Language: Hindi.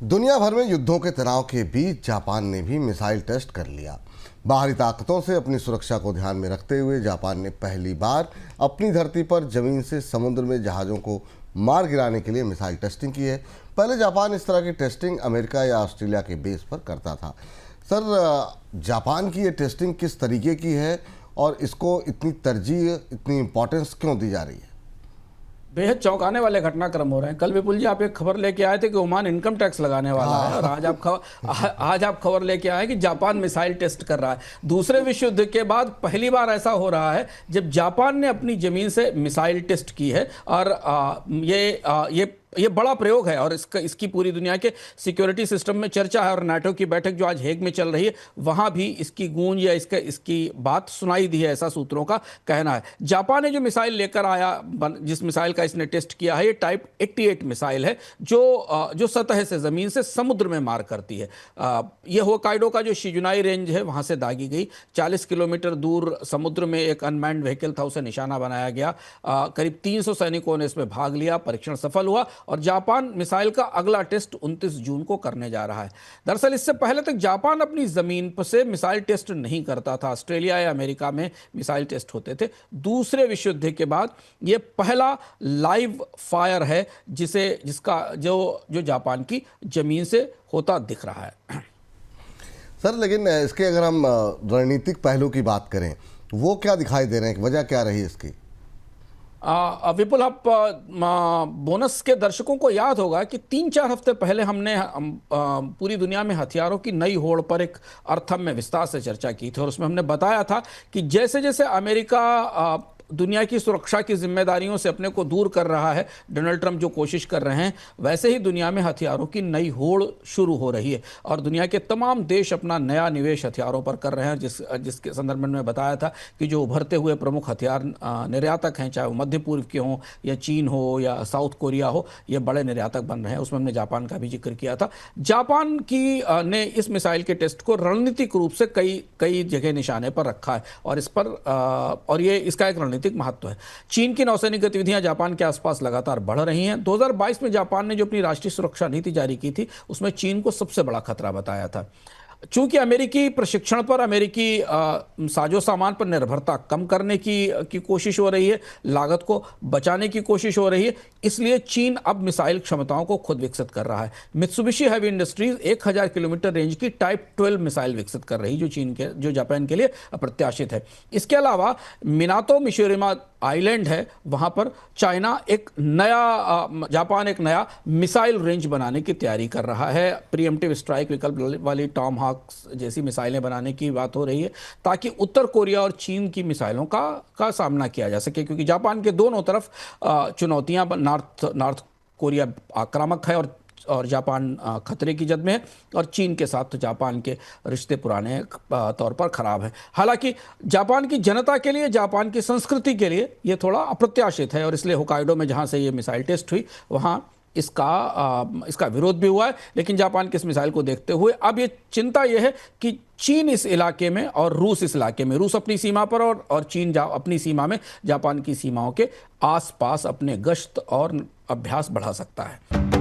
दुनिया भर में युद्धों के तनाव के बीच जापान ने भी मिसाइल टेस्ट कर लिया। बाहरी ताकतों से अपनी सुरक्षा को ध्यान में रखते हुए जापान ने पहली बार अपनी धरती पर जमीन से समुद्र में जहाज़ों को मार गिराने के लिए मिसाइल टेस्टिंग की है। पहले जापान इस तरह की टेस्टिंग अमेरिका या ऑस्ट्रेलिया के बेस पर करता था। सर, जापान की ये टेस्टिंग किस तरीके की है और इसको इतनी तरजीह, इतनी इम्पोर्टेंस क्यों दी जा रही है? बेहद चौंकाने वाले घटनाक्रम हो रहे हैं। कल विपुल जी आप एक खबर लेके आए थे कि ओमान इनकम टैक्स लगाने वाला है, और आज आप खबर लेके आए कि जापान मिसाइल टेस्ट कर रहा है। दूसरे विश्व युद्ध के बाद पहली बार ऐसा हो रहा है जब जापान ने अपनी जमीन से मिसाइल टेस्ट की है, और ये बड़ा प्रयोग है और इसकी पूरी दुनिया के सिक्योरिटी सिस्टम में चर्चा है। और नाटो की बैठक जो आज हेग में चल रही है, वहां भी इसकी गूंज या इसकी बात सुनाई दी है, ऐसा सूत्रों का कहना है। जापान ने जो मिसाइल लेकर आया, जिस मिसाइल का इसने टेस्ट किया है, ये टाइप 88 मिसाइल है जो सतह से, जमीन से समुद्र में मार करती है। ये होकाइडो का जो शिजुनाई रेंज है वहां से दागी गई। 40 किलोमीटर दूर समुद्र में एक अनमैन्ड व्हीकल था, उसे निशाना बनाया गया। करीब 300 सैनिकों ने इसमें भाग लिया। परीक्षण सफल हुआ और जापान मिसाइल का अगला टेस्ट 29 जून को करने जा रहा है। दरअसल इससे पहले तक जापान अपनी जमीन पर से मिसाइल टेस्ट नहीं करता था। ऑस्ट्रेलिया या अमेरिका में मिसाइल टेस्ट होते थे। दूसरे विश्व युद्ध के बाद यह पहला लाइव फायर है जिसका जो जापान की जमीन से होता दिख रहा है। सर, लेकिन इसके अगर हम रणनीतिक पहलू की बात करें, वो क्या दिखाई दे रहे हैं? वजह क्या रही इसकी? विपुल, आप बोनस के दर्शकों को याद होगा कि 3-4 हफ्ते पहले हमने पूरी दुनिया में हथियारों की नई होड़ पर एक अर्थम में विस्तार से चर्चा की थी, और उसमें हमने बताया था कि जैसे जैसे अमेरिका दुनिया की सुरक्षा की जिम्मेदारियों से अपने को दूर कर रहा है, डोनाल्ड ट्रंप जो कोशिश कर रहे हैं, वैसे ही दुनिया में हथियारों की नई होड़ शुरू हो रही है। और दुनिया के तमाम देश अपना नया निवेश हथियारों पर कर रहे हैं। जिसके संदर्भ में मैं बताया था कि जो उभरते हुए प्रमुख हथियार निर्यातक हैं, चाहे वो मध्य पूर्व के हों या चीन हो या साउथ कोरिया हो, ये बड़े निर्यातक बन रहे हैं। उसमें हमने जापान का भी जिक्र किया था। जापान की ने इस मिसाइल के टेस्ट को रणनीतिक रूप से कई जगह निशाने पर रखा है, और इस पर और ये इसका एक रणनीतिक महत्व है। चीन की नौसैनिक गतिविधियां जापान के आसपास लगातार बढ़ रही हैं। 2022 में जापान ने जो अपनी राष्ट्रीय सुरक्षा नीति जारी की थी, उसमें चीन को सबसे बड़ा खतरा बताया था। चूंकि अमेरिकी प्रशिक्षण पर, अमेरिकी साजो सामान पर निर्भरता कम करने की कोशिश हो रही है, लागत को बचाने की कोशिश हो रही है, इसलिए चीन अब मिसाइल क्षमताओं को खुद विकसित कर रहा है। Mitsubishi heavy industries 1000 kilometre range की टाइप 12 मिसाइल विकसित कर रही, जो जापान के लिए अप्रत्याशित है। इसके अलावा मिनातो मिशोरिमा आइलैंड है, वहां पर जापान एक नया मिसाइल रेंज बनाने की तैयारी कर रहा है। प्रीएम्प्टिव स्ट्राइक विकल्प वाली टॉम हॉक जैसी मिसाइलें बनाने की बात हो रही है, ताकि उत्तर कोरिया और चीन की मिसाइलों का सामना किया जा सके, क्योंकि जापान के दोनों तरफ चुनौतियां, नॉर्थ कोरिया आक्रामक है और जापान खतरे की जद में है, और चीन के साथ तो जापान के रिश्ते पुराने तौर पर खराब हैं। हालांकि जापान की जनता के लिए, जापान की संस्कृति के लिए ये थोड़ा अप्रत्याशित है, और इसलिए होकाइडो में जहां से ये मिसाइल टेस्ट हुई, वहां इसका विरोध भी हुआ है। लेकिन जापान के इस मिसाइल को देखते हुए अब ये चिंता यह है कि चीन इस इलाके में और रूस इस इलाके में, रूस अपनी सीमा पर और चीन अपनी सीमा में, जापान की सीमाओं के आसपास अपने गश्त और अभ्यास बढ़ा सकता है।